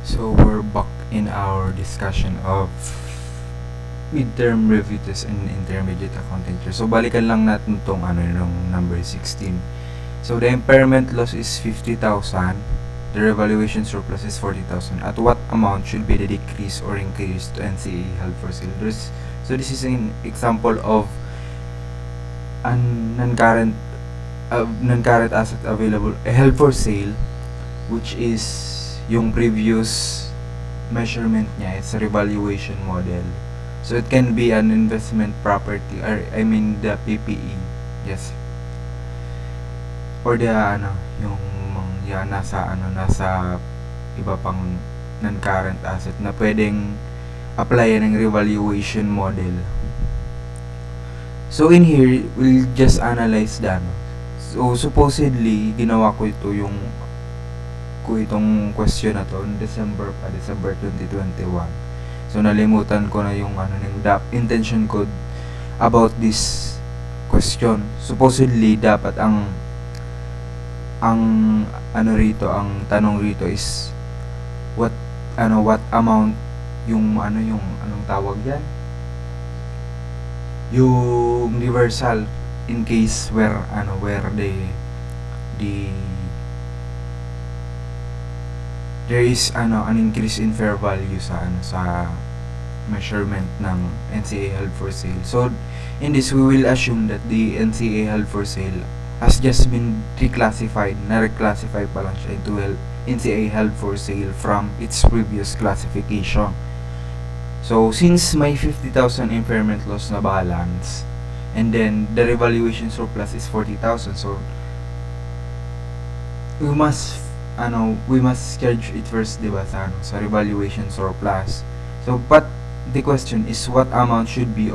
So we're back in our discussion of midterm review test and intermediate accounting test. So balikan lang natin tong yung number 16. So the impairment loss is 50,000. The revaluation surplus is 40,000. At what amount should be the decrease or increase to NCA held for sale? So this is an example of an non-current asset available held for sale, which is yung previous measurement niya is a revaluation model. So it can be an investment property, or I mean the PPE, yes, or the yung nasa iba pang non-current asset na pwedeng applyan ng revaluation model. So in here, we'll just analyze that. So supposedly ginawa ko itong question na to December 2021. So nalimutan ko na yung intention ko about this question. Supposedly dapat ang tanong rito is what amount yung anong tawag yan, yung reversal in case where there is an increase in fair value sa measurement ng NCA held for sale. So in this, we will assume that the NCA held for sale has just been reclassified, na-reclassify pa lang siya into NCA held for sale from its previous classification. So since may 50,000 impairment loss na balance, and then the revaluation surplus is 40,000, so we must charge it first, diba, sa revaluation surplus. So but the question is what amount should be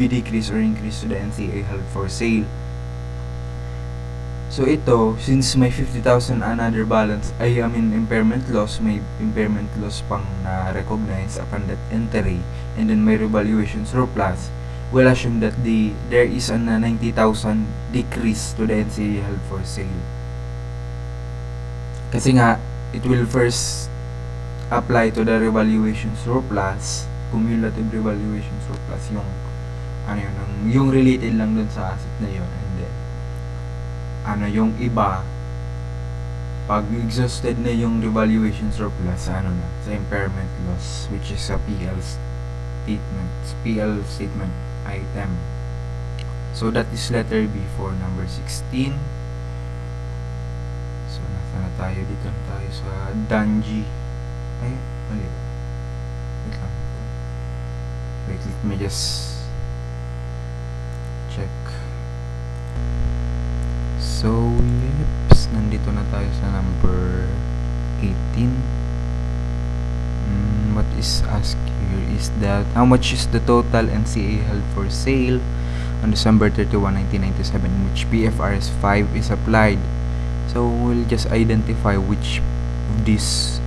decreased or increased to the NCA held for sale. So ito, since may 50,000 another balance, impairment loss, may impairment loss pang na-recognize upon that entry, and then may revaluation surplus, we'll assume that there is a 90,000 decrease to the NCA held for sale. Kasi nga, it will first apply to the revaluation surplus, cumulative revaluation surplus, yung related lang dun sa asset na yun, and then yung iba, pag exhausted na yung revaluation surplus sa impairment loss, which is a PL statement item. So that is letter B for number 16. So nasa na tayo, dito na tayo sa Danji. Ay, mali. Wait lang. Wait, let me just check. So, yeps, nandito na tayo sa number 18. What is asked here is that how much is the total NCA held for sale on December 31, 1997, in which PFRS 5 is applied. So, we'll just identify which of these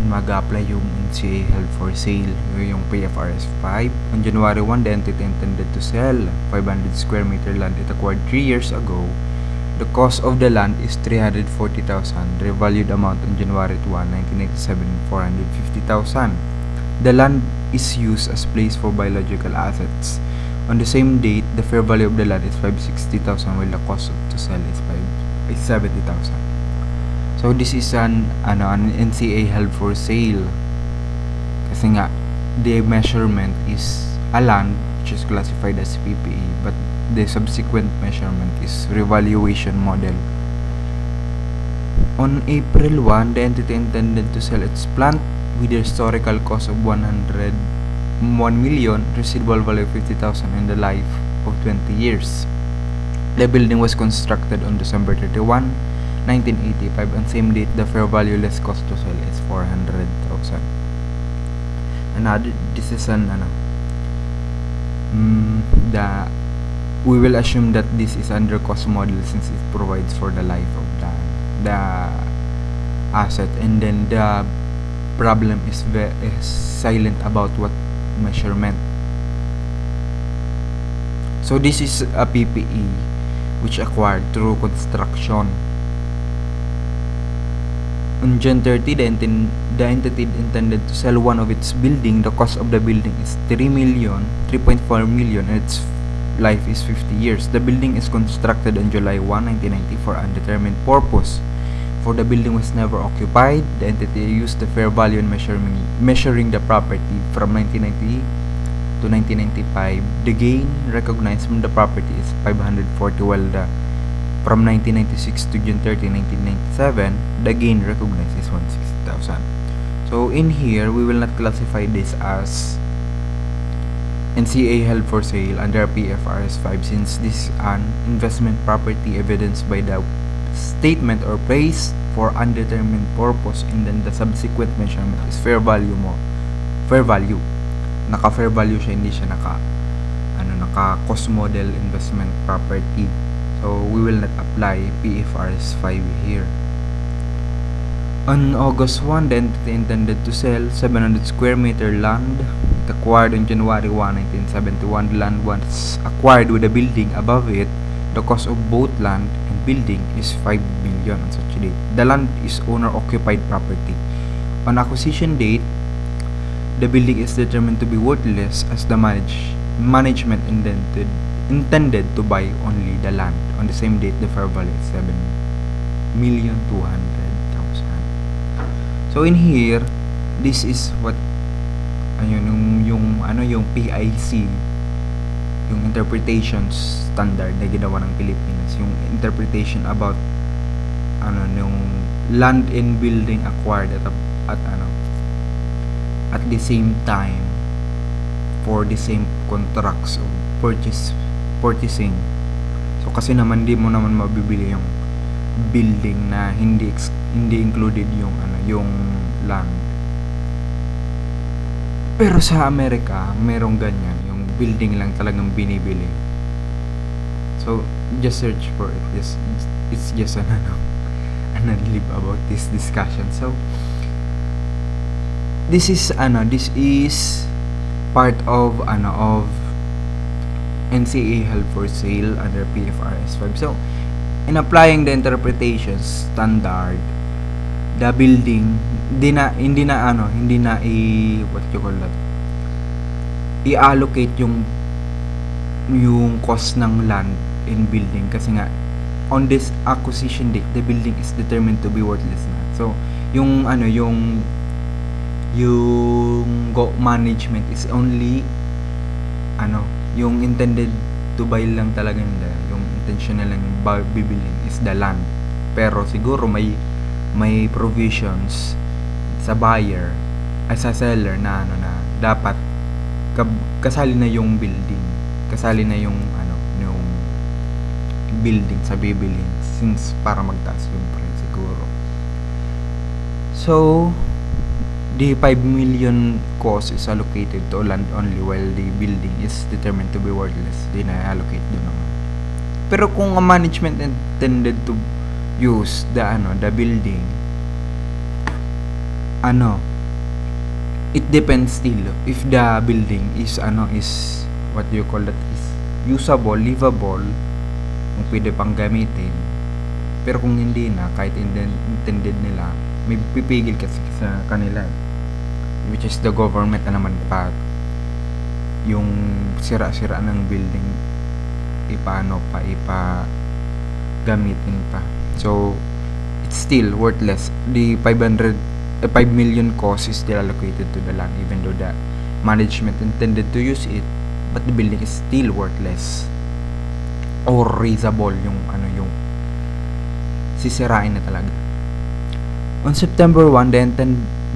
mag-apply yung NCA held for sale. Yung PFRS 5. On January 1, the entity intended to sell 500 square meter land it acquired 3 years ago. The cost of the land is 340,000. Revalued amount on January 1, 1997, 450,000. The land is used as place for biological assets. On the same date, the fair value of the land is 560,000 while the cost to sell is 70,000. So this is an NCA held for sale. Kasi nga the measurement is a land which is classified as PPE, but the subsequent measurement is revaluation model. On April 1, the entity intended to sell its plant with a historical cost of 1 million, residual value of 50,000 in the life of 20 years. The building was constructed on December 31, 1985, and same date the fair value less cost to sell is 400,000. This is we will assume that this is under cost model since it provides for the life of the asset, and then the problem is silent about what measurement. So this is a PPE which acquired through construction. On June 30, the entity intended to sell one of its building. The cost of the building is 3.4 million, and its life is 50 years. The building is constructed on July 1, 1990 for undetermined purpose. For the building was never occupied, the entity used the fair value in measuring the property from 1990 to 1995. The gain recognized from the property is 540, while from 1996 to June 30, 1997, the gain recognized is 160,000. So in here, we will not classify this as NCA held for sale under PFRS 5, since this is an investment property evidenced by the statement or place for undetermined purpose, and then the subsequent measurement is fair value. Naka fair value siya, hindi siya naka cost model investment property. So we will not apply PFRS 5 here. On August 1, the entity intended to sell 700 square meter land. It acquired on January 1, 1971. The land was acquired with a building above it. The cost of both land and building is 5 million on such a date. The land is owner-occupied property. On acquisition date, the building is determined to be worthless as the management intended to buy only the land. On the same date, the fair value is 7,200,000. So in here, this is what yung PIC, yung interpretation standard na ginawa ng Pilipinas, yung interpretation about yung land and building acquired at the same time for the same contracts of purchasing. So kasi naman di mo naman mabibili yung building na hindi included yung yung land. Pero sa Amerika, merong ganyan, yung building lang talagang binibili. So just search for it. It's just an leave about this discussion. So this is part of NCA held for sale under PFRS 5. So in applying the interpretation standard, the building hindi na what you call that, i-allocate yung cost ng land in building, kasi nga on this acquisition date the building is determined to be worthless na. So yung management is only yung intended to buy lang talaga nila, yung intentional lang bibilin is the land. Pero siguro may provisions sa buyer ay sa seller na dapat kasali na yung building, kasali na yung yung building sa bibilin, since para magtaas yung price siguro. So the 5 million cost is allocated to land only, while the building is determined to be worthless. Di na allocate doon naman. Pero kung ang management intended to use the building, it depends still if the building is what do you call that, is usable, livable, kung pwede pang gamitin. Pero kung hindi na, kahit intended nila, may pipigil kasi sa kanila, which is the government na naman pa yung sira-sira ng building gamitin pa. So it's still worthless. The 5 million cost is still allocated to the land, even though the management intended to use it, but the building is still worthless or raisable, yung sisirain na talaga. On September 1, the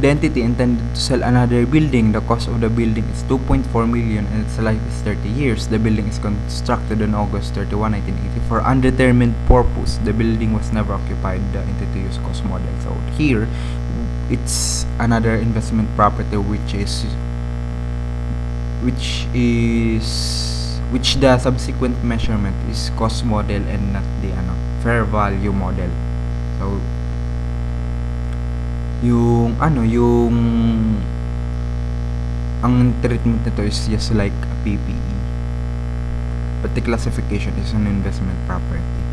entity intended to sell another building. The cost of the building is 2.4 million and its life is 30 years. The building is constructed on August 31, 1980 for undetermined purpose. The building was never occupied. The entity used cost model. So here, it's another investment property which the subsequent measurement is cost model and not the fair value model. So ang treatment nito is just like a PPE, but the classification is an investment property.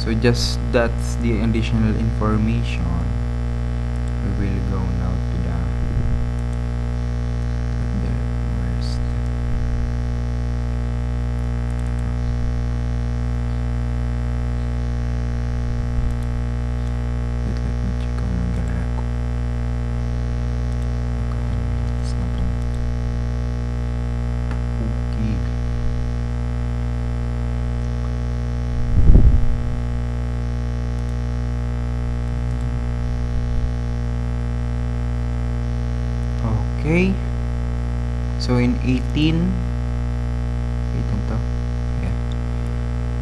So just that's the additional information We will go now to the where's let me check kung maggalala ko. It's not okay. Okay. So in 18 to. Yeah.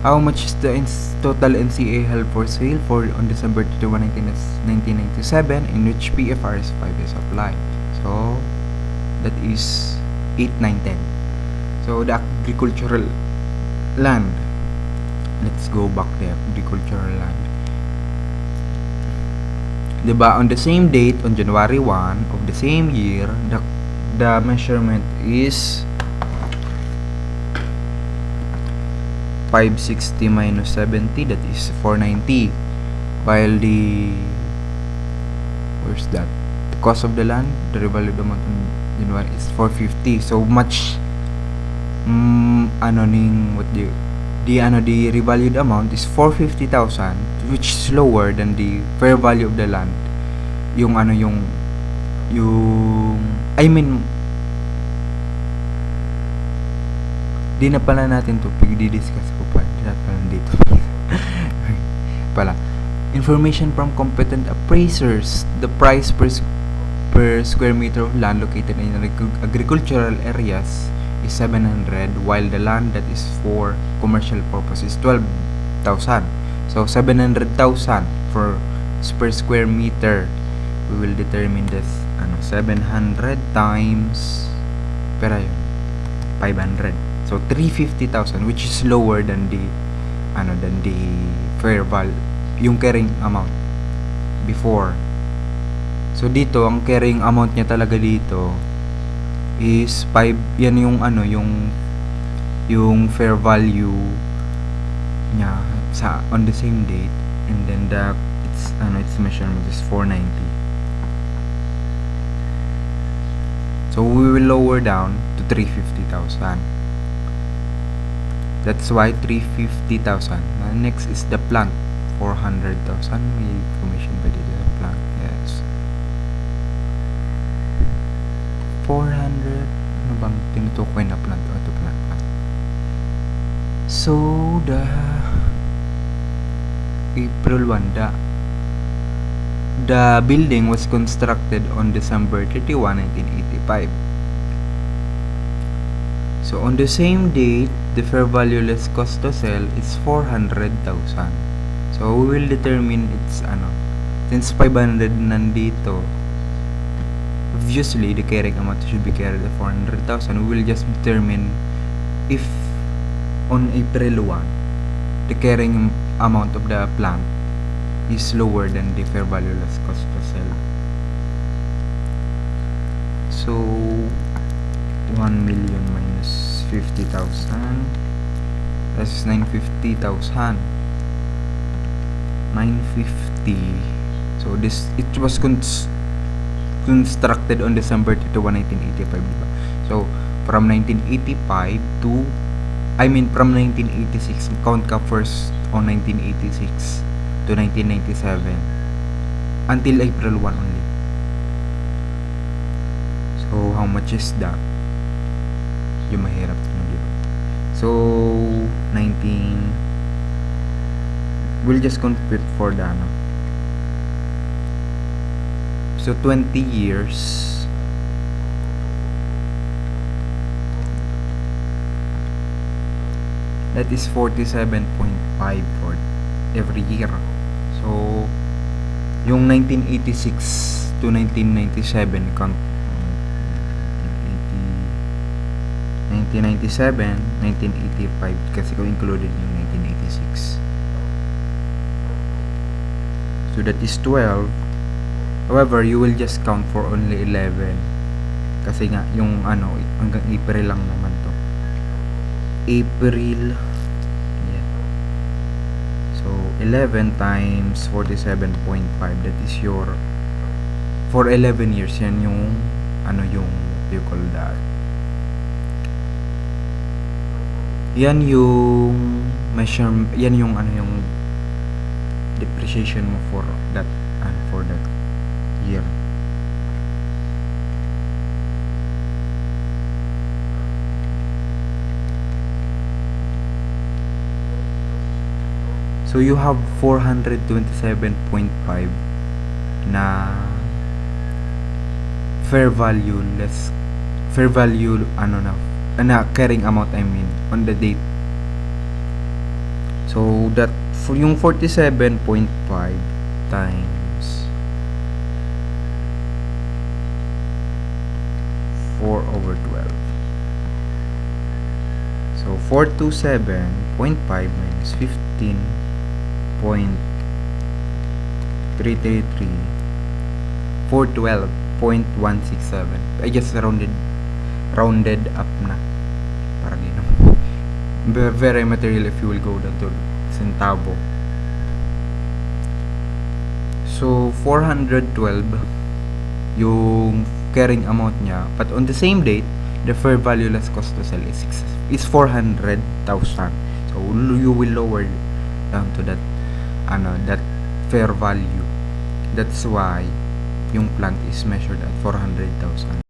How much is the total NCA held for sale for on December 31, 1997 in which PFRS 5 is applied? So that is 8, 9, 10. So the agricultural land. Let's go back to agricultural land. Diba, on the same date, on January 1 of the same year, the measurement is 560 minus 70, that is 490. While where's that? The cost of the land, the revalued amount on January is 450. So much, the revalued amount is 450,000, which is lower than the fair value of the land. Di na pala natin to pag-discuss ko pa. Di na pala dito. Pala. Information from competent appraisers. The price per square meter of land located in agricultural areas is 700, while the land that is for commercial purpose is 12,000. So 700,000 for per square meter. We will determine this 700 times pera yun 500. So 350,000, which is lower than the fair value, yung carrying amount before. So dito ang carrying amount niya talaga dito is 5. Yan yung fair value niya on the same date, and then its measurement is 490. So we will lower down to 350,000. That's why 350,000. Next is the plant, 400,000. May information ba dito sa plant? Yes. 400. Ano bang tinutukoy na plant? Ito plant. So the April 1, the building was constructed on December 31, 1985. So on the same date, the fair value less cost to sell is 400,000. So we will determine its since 500 nandito, obviously the carrying amount should be carried at 400,000. We will just determine if on April 1 the carrying amount of the plant is lower than the fair value less cost to sell. So 1 million minus 50,000, that's 950,000. 950. So it was constructed on December 31, 1985, diba? So from 1985 from 1986, count ka first on 1986 to 1997 until April 1 only. So how much is that? Yung mahirap na, diba? So 19, we'll just compute for the so 20 years, that is 47.5 for every year. So yung 1986 to 1997 count 1997, 1985 kasi ko included yung 1986. So that is 12. However, you will just count for only 11 kasi nga yung hanggang April lang naman to. April, yeah. So 11 times 47.5, that is your for 11 years. Yan yung yung you call that, yan yung measure, yan yung yung depreciation mo for that year. So you have 427.5 na fair value na carrying amount, I mean, on the date. So that for yung 47.5 times 4/12. So 427.5 minus 15.333, 412.167. I just rounded up na. Parang yun. Very material if you will go down to centavo. So 412 yung carrying amount niya, but on the same date the fair value less cost to sell is 400,000. So you will lower down to that that fair value. That's why yung plant is measured at 400,000.